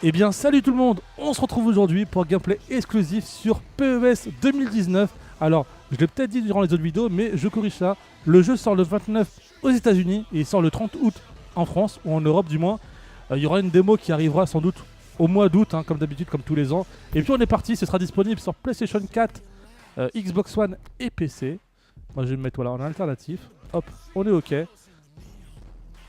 Eh bien salut tout le monde, on se retrouve aujourd'hui pour un gameplay exclusif sur PES 2019. Alors, je l'ai peut-être dit durant les autres vidéos, mais je corrige ça. Le jeu sort le 29 aux États-Unis et il sort le 30 août en France, ou en Europe du moins. Il y aura une démo qui arrivera sans doute au mois d'août, comme d'habitude, comme tous les ans. Et puis on est parti, ce sera disponible sur PlayStation 4, Xbox One et PC. Moi je vais me mettre voilà, en alternatif. Hop, on est OK.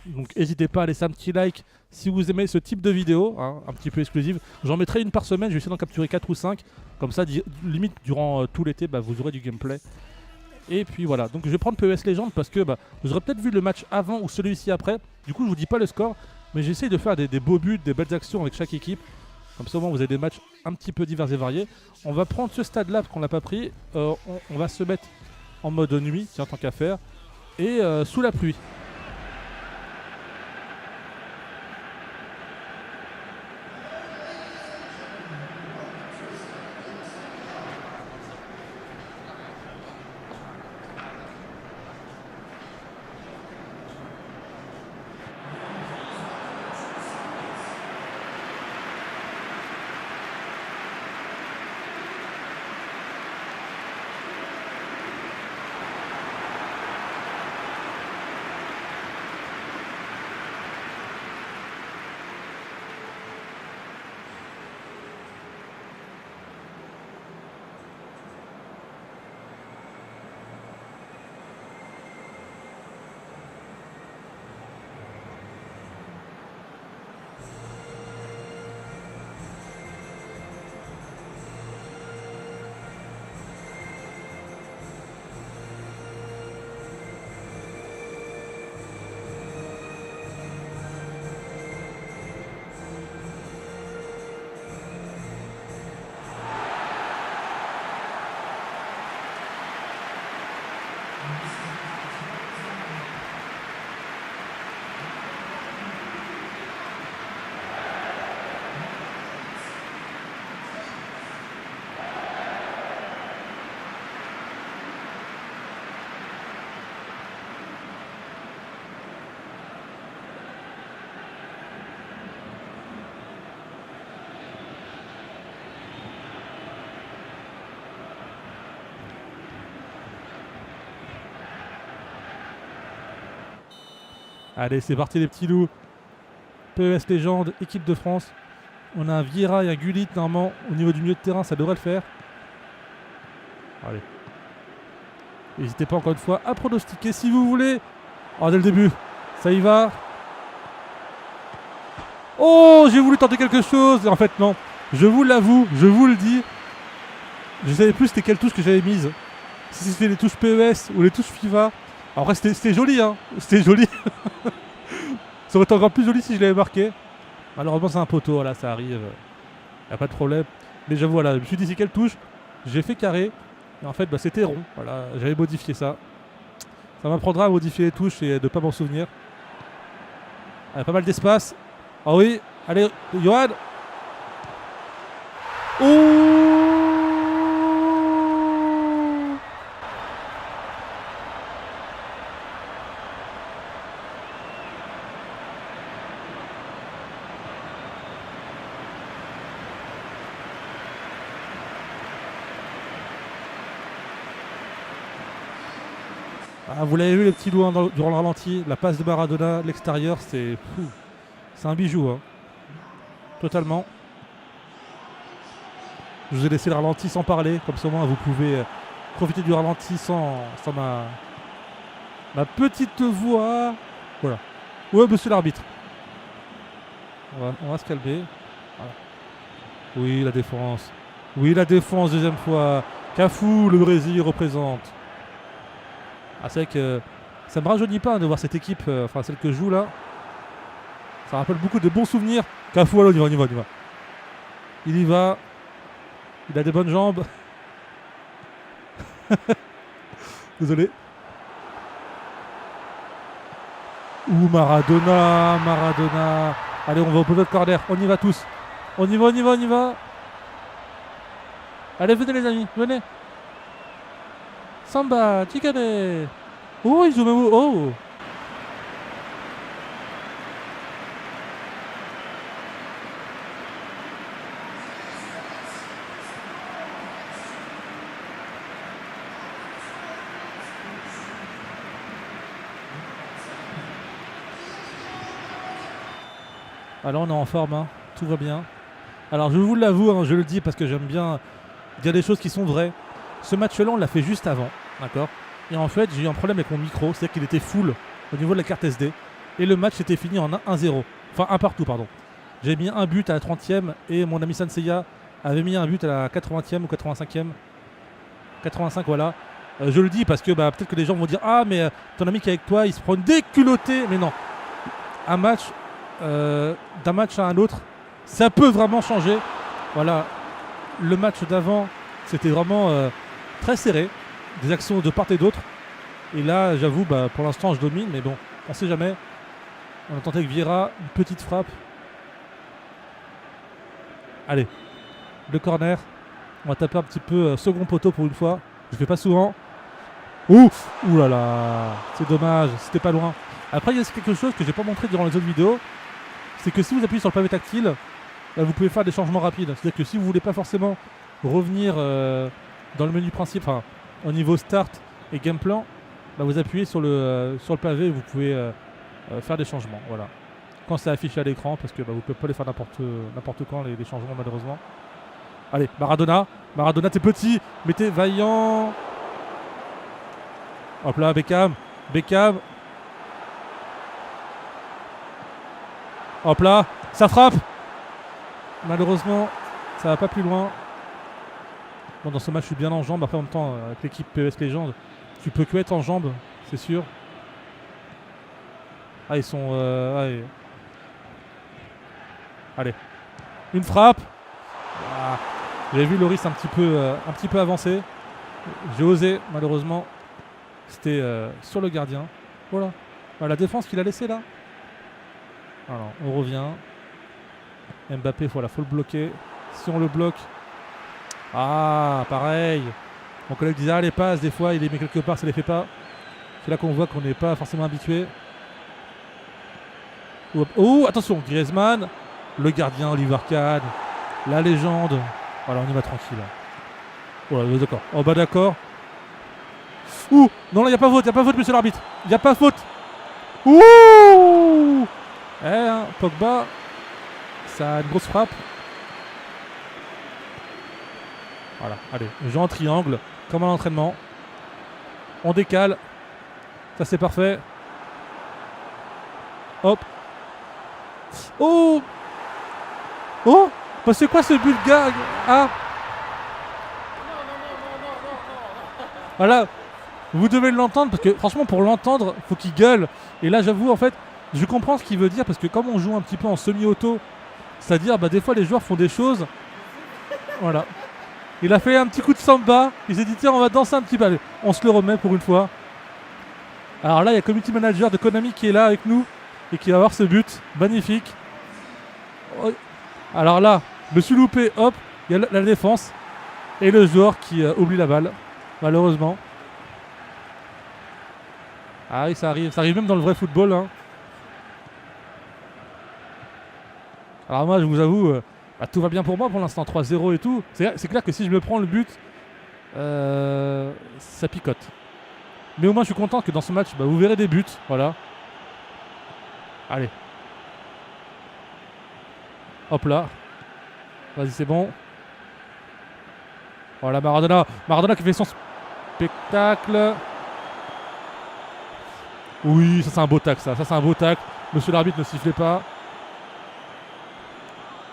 Donc n'hésitez pas à laisser un petit like si vous aimez ce type de vidéo, un petit peu exclusive. J'en mettrai une par semaine, je vais essayer d'en capturer 4 ou 5. Comme ça, limite durant tout l'été, vous aurez du gameplay. Et puis voilà, donc je vais prendre PES Legends parce que vous aurez peut-être vu le match avant ou celui-ci après. Du coup je vous dis pas le score, mais j'essaye de faire des beaux buts, des belles actions avec chaque équipe. Comme ça au moins vous avez des matchs un petit peu divers et variés. On va prendre ce stade là parce qu'on l'a pas pris. On va se mettre en mode nuit, tiens tant qu'à faire. Et sous la pluie. Allez, c'est parti les petits loups. PES Légende, équipe de France. On a un Vieira et un Gullit normalement au niveau du milieu de terrain, ça devrait le faire. Allez. N'hésitez pas encore une fois à pronostiquer si vous voulez. Oh, dès le début, ça y va. Oh, j'ai voulu tenter quelque chose. En fait, non. Je vous l'avoue, je vous le dis. Je savais plus c'était quelle touche que j'avais mise. Si c'était les touches PES ou les touches FIFA. Après, c'était joli, C'était joli. Ça aurait été encore plus joli si je l'avais marqué. Malheureusement, c'est un poteau, voilà, ça arrive. Y a pas de problème. Mais j'avoue, voilà, je me suis dit c'est quelle touche. J'ai fait carré. Et en fait, c'était rond. Voilà, j'avais modifié ça. Ça m'apprendra à modifier les touches et de ne pas m'en souvenir. Allez, pas mal d'espace. Ah oui, allez, Johan. Oh! Ah, vous l'avez vu les petits loups durant le ralenti, la passe de Maradona, l'extérieur, c'est un bijou, totalement. Je vous ai laissé le ralenti sans parler, comme ça au moins vous pouvez profiter du ralenti sans ma petite voix. Voilà. Ouais, monsieur l'arbitre. On va se calmer. Voilà. Oui, la défense. Oui, la défense, deuxième fois. Cafu, le Brésil représente. Ah, c'est vrai que ça me rajeunit pas de voir cette équipe, enfin celle que je joue là. Ça rappelle beaucoup de bons souvenirs. Cafu, allez, on y va. Il y va. Il a des bonnes jambes. Désolé. Ouh, Maradona. Allez, on va au poteau de corner. On y va tous. On y va. Allez, venez les amis, venez. Samba, Chikane. Oh, ils ont même... Oh. Alors on est en forme, hein. Tout va bien. Alors je vous l'avoue, hein, je le dis parce que j'aime bien dire des choses qui sont vraies. Ce match-là, on l'a fait juste avant, d'accord. Et en fait, j'ai eu un problème avec mon micro, c'est qu'il était full au niveau de la carte SD. Et le match était fini en 1-0. Enfin, un partout, pardon. J'ai mis un but à la 30e et mon ami Sanseiya avait mis un but à la 80e ou 85e. 85, voilà. Je le dis parce que peut-être que les gens vont dire ah, mais ton ami qui est avec toi, il se prend une déculottée. Mais non. Un match, d'un match à un autre, ça peut vraiment changer. Voilà. Le match d'avant, c'était vraiment très serré. Des actions de part et d'autre. Et là, j'avoue, pour l'instant, je domine. Mais bon, on sait jamais. On a tenté avec Vieira, une petite frappe. Allez, le corner. On va taper un petit peu second poteau pour une fois. Je fais pas souvent. Ouf, ouh là là, c'est dommage, c'était pas loin. Après, il y a quelque chose que j'ai pas montré durant les autres vidéos. C'est que si vous appuyez sur le pavé tactile, vous pouvez faire des changements rapides. C'est-à-dire que si vous voulez pas forcément revenir dans le menu principal, enfin, au niveau start et game plan, vous appuyez sur le pavé et vous pouvez faire des changements. Voilà. Quand c'est affiché à l'écran, parce que vous ne pouvez pas les faire n'importe quand, les changements, malheureusement. Allez, Maradona. Maradona, t'es petit, mais t'es vaillant. Hop là, Beckham. Beckham. Hop là, ça frappe. Malheureusement, ça va pas plus loin. Bon, dans ce match, je suis bien en jambes. Après, en même temps, avec l'équipe PES Legends, tu peux que être en jambes, c'est sûr. Ah, ils sont... allez. Allez. Une frappe. Ah. J'avais vu Loris un petit peu avancé. J'ai osé, malheureusement. C'était sur le gardien. Voilà. La défense qu'il a laissée là. Alors, on revient. Mbappé, voilà, faut le bloquer. Si on le bloque. Ah, pareil. Mon collègue disait, ah, les passes, des fois, il les met quelque part, ça les fait pas. C'est là qu'on voit qu'on n'est pas forcément habitué. Oh, attention, Griezmann. Le gardien, Oliver Kahn. La légende. Voilà, on y va tranquille. Voilà, d'accord. Oh, d'accord. Ouh, non, là, il n'y a pas faute, monsieur l'arbitre. Il n'y a pas faute. Ouh. Pogba. Ça a une grosse frappe. Voilà, allez, jeu en triangle, comme à l'entraînement. On décale. Ça, c'est parfait. Hop. Oh. Oh. C'est quoi ce but de gag? Ah. Voilà. Vous devez l'entendre parce que franchement pour l'entendre, faut qu'il gueule. Et là j'avoue en fait, je comprends ce qu'il veut dire parce que comme on joue un petit peu en semi-auto, c'est-à-dire des fois les joueurs font des choses. Voilà. Il a fait un petit coup de samba, il s'est dit tiens on va danser un petit peu. Allez, on se le remet pour une fois. Alors là il y a Community Manager de Konami qui est là avec nous et qui va avoir ce but magnifique. Alors là, me suis loupé, hop, il y a la défense et le joueur qui oublie la balle, malheureusement. Ah oui, ça arrive même dans le vrai football. Hein. Alors moi, je vous avoue, tout va bien pour moi pour l'instant, 3-0 et tout. C'est clair que si je me prends le but, ça picote. Mais au moins, je suis content que dans ce match, vous verrez des buts, voilà. Allez. Hop là. Vas-y, c'est bon. Voilà, Maradona. Maradona qui fait son spectacle. Oui, ça c'est un beau tacle, ça. Ça c'est un beau tacle. Monsieur l'arbitre, ne sifflez pas.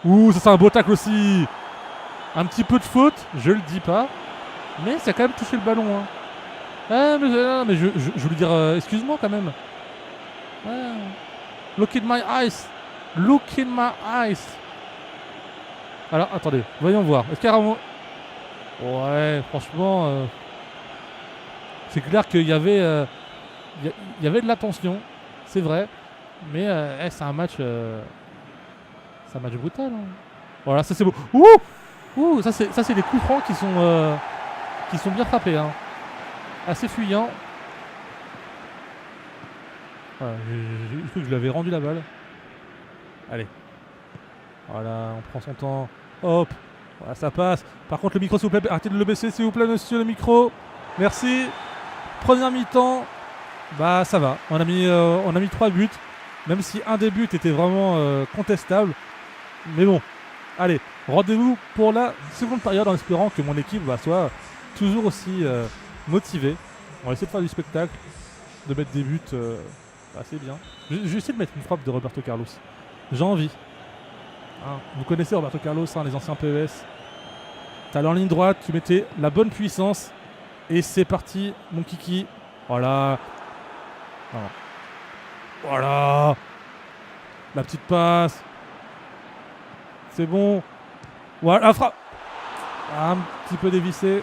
Ouh, ça c'est un beau tacle aussi. Un petit peu de faute, je le dis pas. Mais ça a quand même touché le ballon. Hein. Mais je voulais dire, excuse-moi quand même. Look in my eyes. Look in my eyes. Alors, attendez, voyons voir. Est-ce qu'il y a vraiment... Ouais, franchement... c'est clair qu'il y avait... il y avait de la tension, c'est vrai. Mais c'est un match... c'est un match brutal. Hein. Voilà, ça c'est beau. Ouh, ça c'est des coups francs qui sont bien frappés. Hein. Assez fuyants. Voilà, j'ai cru que je lui avais rendu la balle. Allez. Voilà, on prend son temps. Hop. Voilà, ça passe. Par contre, le micro, s'il vous plaît, arrêtez de le baisser, s'il vous plaît, monsieur, le micro. Merci. Première mi-temps. Ça va. On a mis 3 buts. Même si un des buts était vraiment contestable. Mais bon, allez, rendez-vous pour la seconde période en espérant que mon équipe soit toujours aussi motivée. On va essayer de faire du spectacle, de mettre des buts assez bien. Je vais essayer de mettre une frappe de Roberto Carlos. J'ai envie. Hein, vous connaissez Roberto Carlos, hein, les anciens PES. T'allais en ligne droite, tu mettais la bonne puissance. Et c'est parti, mon kiki. Voilà. Voilà. La petite passe. C'est bon. Voilà, la frappe. Un petit peu dévissé.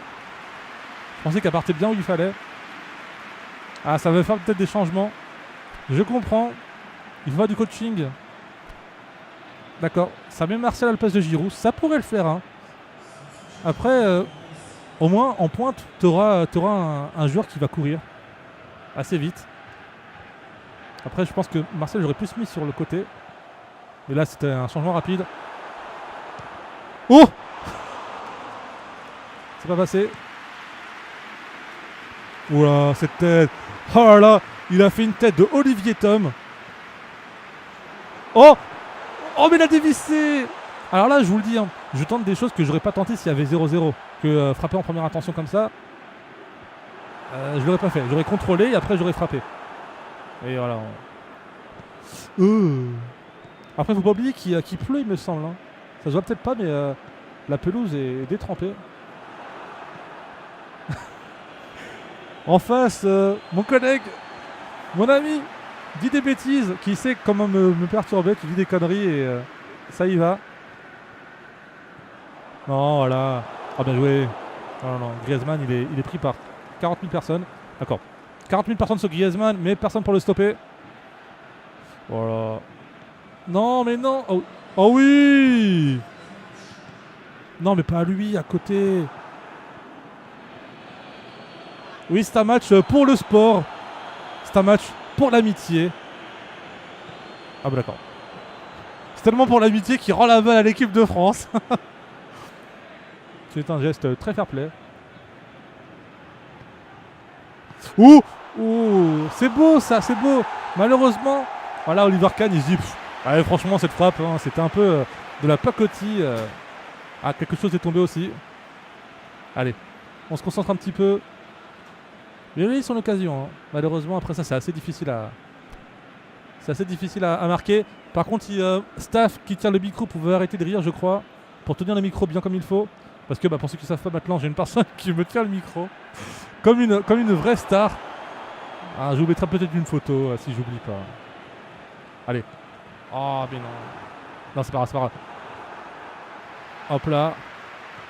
Je pensais qu'elle partait bien où il fallait. Ah, ça va faire peut-être des changements. Je comprends. Il faut faire du coaching. D'accord. Ça met Martial à la place de Giroud. Ça pourrait le faire. Hein. Après, au moins, en pointe, tu auras un joueur qui va courir assez vite. Après, je pense que Martial, j'aurais plus mis sur le côté. Mais là, c'était un changement rapide. Oh! C'est pas passé. Oula, cette tête. Oh là là, il a fait une tête de Olivier Tom. Oh! Oh, mais il a dévissé! Alors là, je vous le dis, hein, je tente des choses que j'aurais pas tenté s'il y avait 0-0. Que frapper en première intention comme ça, je l'aurais pas fait. J'aurais contrôlé et après j'aurais frappé. Et voilà. Après, faut pas oublier qu'il pleut, il me semble. Hein. Ça se voit peut-être pas, mais la pelouse est détrempée. En face, mon collègue, mon ami, dit des bêtises, qui sait comment me perturber, qui dit des conneries et ça y va. Non, voilà. Ah, bien joué. Non, non, Griezmann, il est pris par 40 000 personnes. D'accord. 40 000 personnes sur Griezmann, mais personne pour le stopper. Voilà. Non, mais non. Oh, oh oui. Non, mais pas lui, à côté. Oui, c'est un match pour le sport. C'est un match pour l'amitié. Ah bah d'accord. C'est tellement pour l'amitié qu'il rend la balle à l'équipe de France. C'est un geste très fair-play. Ouh, ouh, c'est beau ça, c'est beau. Malheureusement, voilà, Oliver Kahn, il se dit, allez, franchement, cette frappe, hein, c'était un peu de la pacotille. Ah, quelque chose est tombé aussi. Allez, on se concentre un petit peu. Mais oui, son occasion. Hein. Malheureusement, après ça, c'est assez difficile à marquer. Par contre, Staff qui tient le micro pouvait arrêter de rire, je crois, pour tenir le micro bien comme il faut. Parce que pour ceux qui ne savent pas maintenant, j'ai une personne qui me tient le micro. Comme une vraie star. Ah, je vous mettrai peut-être une photo si j'oublie pas. Allez. Oh, mais non. Non, c'est pas grave, c'est pas grave. Hop là.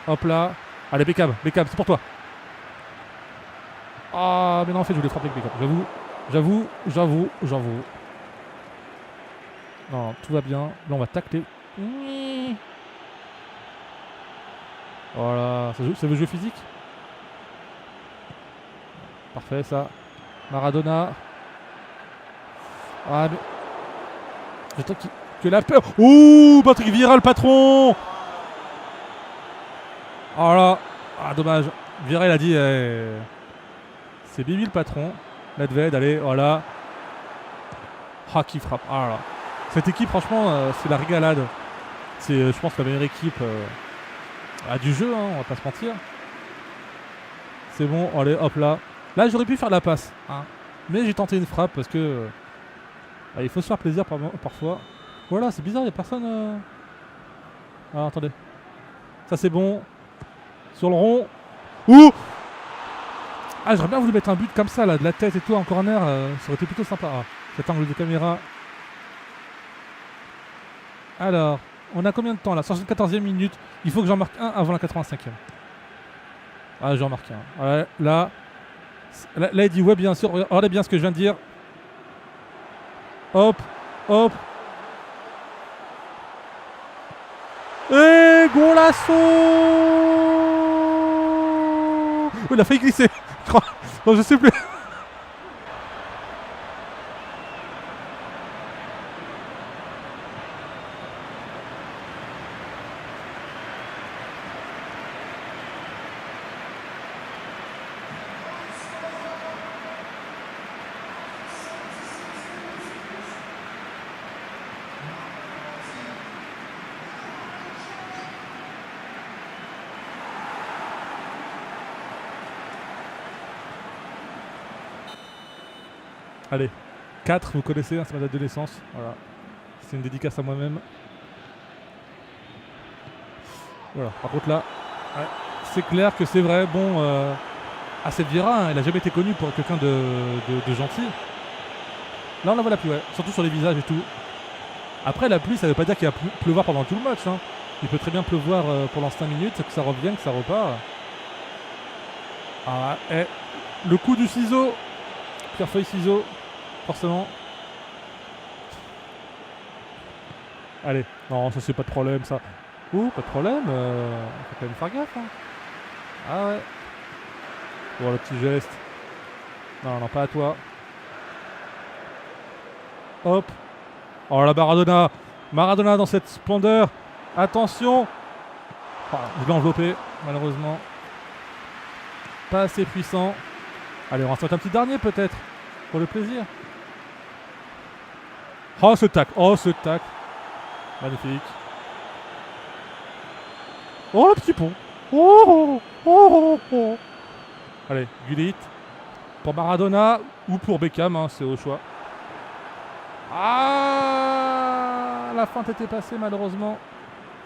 Hop là. Allez, Beckham, c'est pour toi. Ah, mais non, en fait, je voulais frapper avec Beckham. J'avoue. Non, tout va bien. Là, on va tacler. Voilà. Ça veut jouer physique. Parfait, ça. Maradona. Ah, mais... J'attends que la peur. Ouh, Patrick Vieira, le patron. Oh là. Ah, dommage. Vieira, il a dit... C'est Bibi le patron. Nedved, allez, voilà. Ah, qui frappe. Ah là. Cette équipe, franchement, c'est la régalade. C'est, je pense, la meilleure équipe du jeu, hein, on va pas se mentir. C'est bon, allez, hop là. Là, j'aurais pu faire la passe. Hein. Mais j'ai tenté une frappe parce que... il faut se faire plaisir parfois. Voilà, c'est bizarre, il n'y a personne... Ah, attendez. Ça, c'est bon. Sur le rond. Ouh! Ah, j'aurais bien voulu mettre un but comme ça, là, de la tête et tout, en corner. Ça aurait été plutôt sympa. Ah, cet angle de caméra. Alors, on a combien de temps, là? 74e minute. Il faut que j'en marque un avant la 85e. Ah, j'en marque un. Ouais, là, il dit, ouais, bien sûr. Regardez bien ce que je viens de dire. Hop, hop. Et golasso! Oh, il a failli glisser. Je crois. Non, je sais plus. Allez, 4, vous connaissez, hein, c'est ma date de naissance. Voilà. C'est une dédicace à moi-même. Voilà, par contre là, ouais, c'est clair que c'est vrai. Bon, Acep Vieira, hein, il a jamais été connu pour quelqu'un de gentil. Là, on la voit la pluie, ouais. Surtout sur les visages et tout. Après, la pluie, ça veut pas dire qu'il va pleuvoir pendant tout le match. Hein. Il peut très bien pleuvoir pendant 5 minutes, que ça revienne, que ça repart. Ah, le coup du ciseau. Pierre-feuille-ciseau, forcément. Allez, non, ça c'est pas de problème, ça. Ouh, pas de problème. Faut quand même faire gaffe. Hein. Ah ouais. Bon, le petit geste. Non, non, pas à toi. Hop. Oh la Maradona. Maradona dans cette splendeur. Attention. Oh, je l'ai enveloppé, malheureusement. Pas assez puissant. Allez, on va se mettre un petit dernier peut-être. Pour le plaisir. Oh ce tac. Oh ce tac. Magnifique. Oh le petit pont. Oh, oh, oh, oh. Allez, Gullit. Pour Maradona ou pour Beckham, hein, c'est au choix. Ah, la feinte était passée malheureusement.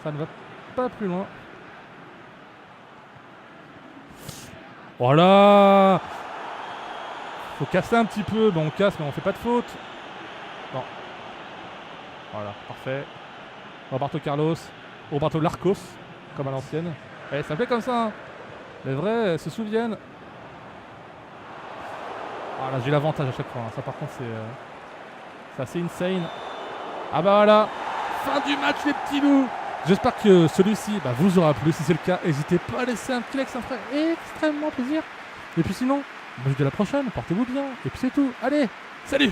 Ça ne va pas plus loin. Voilà. Faut casser un petit peu. Bon, on casse, mais on fait pas de faute. Non. Voilà, parfait. Roberto Carlos. Roberto Larcos, comme à l'ancienne. Eh, ça fait comme ça. Hein. Les vrais se souviennent. Ah là, j'ai l'avantage à chaque fois. Hein. Ça, par contre, c'est assez insane. Ah bah voilà. Fin du match, les petits loups. J'espère que celui-ci vous aura plu. Si c'est le cas, n'hésitez pas à laisser un petit like, ça me ferait extrêmement plaisir. Et puis sinon, je vous dis à la prochaine. Portez-vous bien. Et puis c'est tout. Allez, salut!